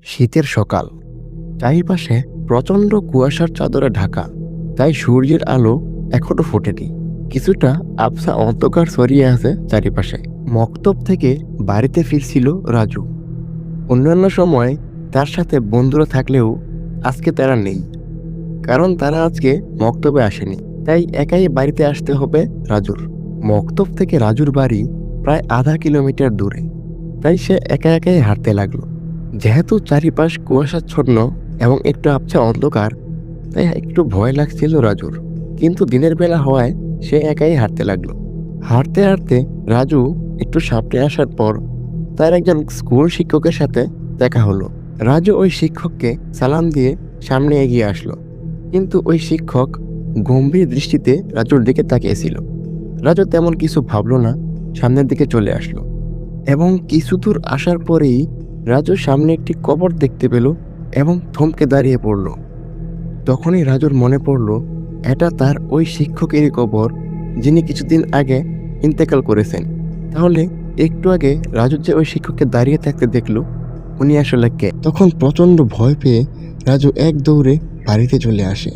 শীতের সকাল, চারিপাশে প্রচণ্ড কুয়াশার চাদরে ঢাকা, তাই সূর্যের আলো এখনো ফোটেনি। কিছুটা আবছা অন্ধকার ছড়িয়ে আছে চারিপাশে। মক্তব থেকে বাড়িতে ফিরছিল রাজু। অন্যান্য সময় তার সাথে বন্ধুরা থাকলেও আজকে তারা নেই, কারণ তারা আজকে মক্তবে আসেনি। তাই একাই বাড়িতে আসতে হবে রাজুর। মক্তব থেকে রাজুর বাড়ি প্রায় আধা কিলোমিটার দূরে, তাই সে একা একাই হাঁটতে লাগলো। যেহেতু চারিপাশ কুয়াশাচ্ছন্ন এবং একটু আবছা অন্ধকার, তাই একটু ভয় লাগছিল রাজুর। কিন্তু দিনের বেলা হওয়ায় সে একাই হাঁটতে লাগলো। হাঁটতে হাঁটতে রাজু একটু সামনে আসার পর তার একজন স্কুল শিক্ষকের সাথে দেখা হলো। রাজু ওই শিক্ষককে সালাম দিয়ে সামনে এগিয়ে আসলো, কিন্তু ওই শিক্ষক গম্ভীর দৃষ্টিতে রাজুর দিকে তাকিয়েছিল। রাজু তেমন কিছু ভাবলো না, সামনের দিকে চলে আসলো এবং কিছু দূর আসার পরেই রাজু সামনে একটি কবর দেখতে পেল এবং থমকে দাঁড়িয়ে পড়ল। তখনই রাজুর মনে পড়ল এটা তার ওই শিক্ষকেরই কবর, যিনি কিছুদিন আগে ইন্তেকাল করেছেন। তাহলে একটু আগে রাজু যে ওই শিক্ষককে দাঁড়িয়ে থাকতে দেখল, উনি আসলে কে? তখন প্রচণ্ড ভয় পেয়ে রাজু এক দৌড়ে বাড়িতে চলে আসে।